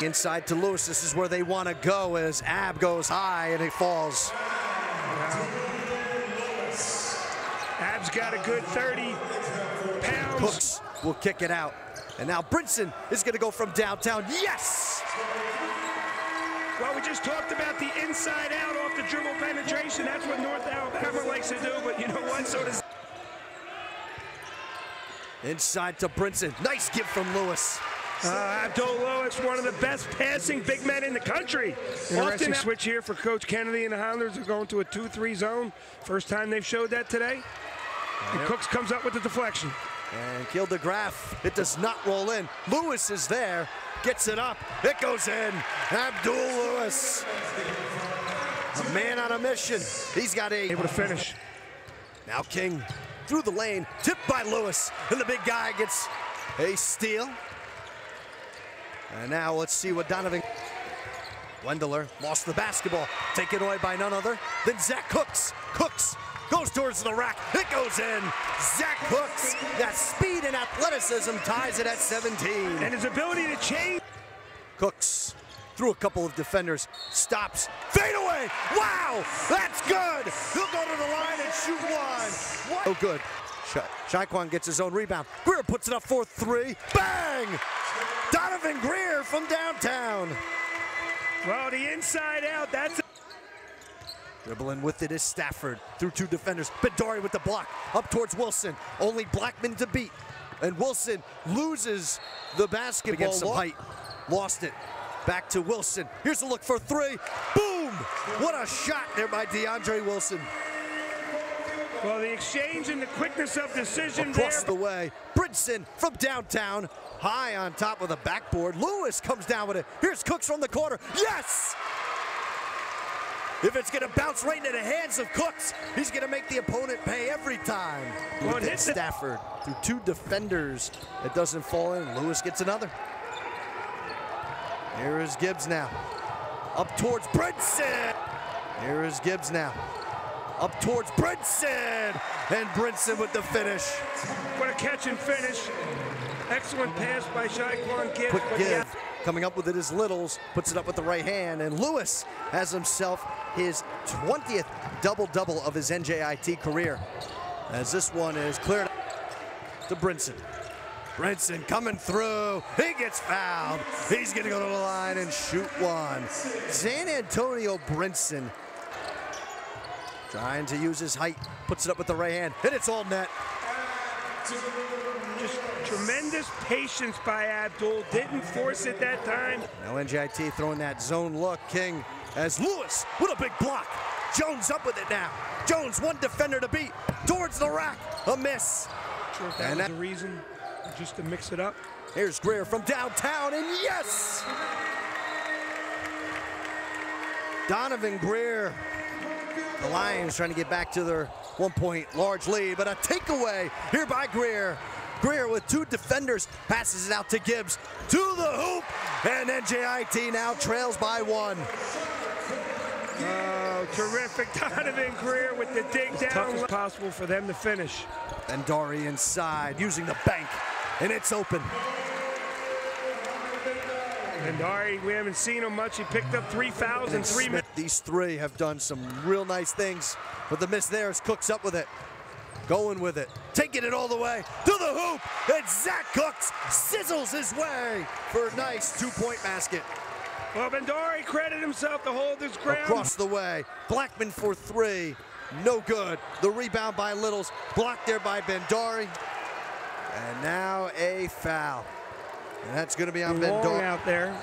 Inside to Lewis, this is where they want to go as Ab goes high and it falls. Ab's got a good 30 pounds. Cooks will kick it out. And now Brinson is going to go from downtown. Yes! Well, we just talked about the inside out off the dribble penetration. That's what North Alabama likes to do, but you know what? So does. Inside to Brinson. Nice give from Lewis. Abdul Lewis, one of the best passing big men in the country. Interesting switch here for Coach Kennedy and the Highlanders. Are going to a 2-3 zone. First time they've showed that today. And Cooks comes up with the deflection. And Kiel DeGraff, it does not roll in. Lewis is there, gets it up, it goes in. Abdul Lewis, a man on a mission. He's got able to finish. Now King through the lane, tipped by Lewis, and the big guy gets a steal. And now let's see what Donovan. Wendler lost the basketball, taken away by none other than Zach Cooks. Cooks goes towards the rack, it goes in. Zach Cooks, that speed and athleticism ties it at 17. And his ability to change. Cooks through a couple of defenders, stops, fade away. Wow, that's good. He'll go to the line and shoot one. Oh, good. Shaquan gets his own rebound. Greer puts it up for three. Bang! Donovan Greer from downtown. Well, the inside out, that's Dribbling with it is Stafford through two defenders. Bendari with the block up towards Wilson. Only Blackman to beat. And Wilson loses the basketball. Against some height. Lost it. Back to Wilson. Here's a look for three. Boom! What a shot there by DeAndre Wilson. Well, the exchange and the quickness of decision across the way. Brinson from downtown. High on top of the backboard. Lewis comes down with it. Here's Cooks from the corner. Yes! If it's going to bounce right into the hands of Cooks, he's going to make the opponent pay every time. Well, hit Stafford through two defenders. It doesn't fall in. Lewis gets another. Here is Gibbs now. Up towards Brinson. Here is Gibbs now. Up towards Brinson. And Brinson with the finish. What a catch and finish. Excellent pass by Shaquan Gibbs. Quick give. Coming up with it is Littles, puts it up with the right hand, and Lewis has himself his 20th double-double of his NJIT career. As this one is cleared to Brinson. Brinson coming through, he gets fouled. He's gonna go to the line and shoot one. San Antonio Brinson trying to use his height, puts it up with the right hand, and it's all net. Just tremendous patience by Abdul, didn't force it that time. Now NJIT throwing that zone look. King as Lewis with a big block. Jones up with it now. Jones, one defender to beat, towards the rack, a miss. Sure if that was a reason, just to mix it up. Here's Greer from downtown, and yes! Donovan Greer. The Lions trying to get back to their 1-point large lead, but a takeaway here by Greer. Greer with two defenders passes it out to Gibbs to the hoop, and NJIT now trails by one. Oh, terrific. Donovan Greer with the dig down. Tough as possible for them to finish. Bendari inside using the bank, and it's open. Bendari, we haven't seen him much. He picked up 3 fouls in 3 minutes. These three have done some real nice things, but the miss there is Cooks up with it. Going with it, taking it all the way to the hoop, and Zach Cooks sizzles his way for a nice 2-point basket. Well, Bendari credited himself to hold his ground. Across the way, Blackman for three, no good. The rebound by Littles, blocked there by Bendari. And now a foul. And that's gonna be on Bendari. Out there.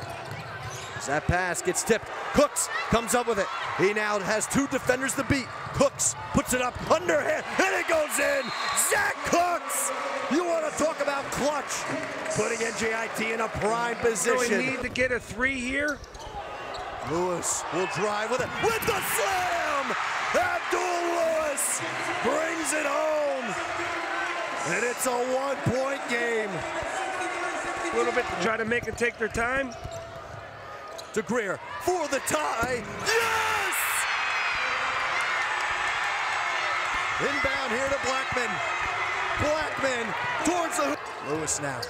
As that pass gets tipped, Cooks comes up with it. He now has two defenders to beat. Cooks puts it up underhand, and it goes in. Zach Cooks! You want to talk about clutch? Putting NJIT in a prime position. We need to get a 3 here. Lewis will drive with it, with the slam! Abdul Lewis brings it home. And it's a 1-point game. A little bit to try to make it take their time. To Greer for the tie. Yes! Inbound here to Blackman. Blackman towards the hoop. Lewis now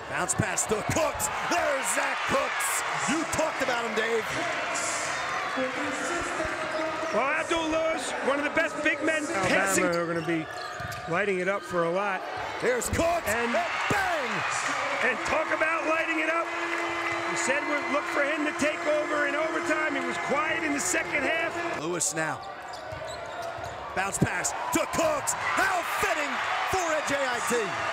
Bounce pass to Cooks. There's Zach Cooks. You talked about him, Dave. Well, Abdul Lewis, one of the best big men passing. Alabama are going to be lighting it up for a lot. Here's Cooks, and bang! And talk about lighting it up. We said we'd look for him to take over in overtime. He was quiet in the second half. Lewis now. Bounce pass to Cooks. How fitting for NJIT.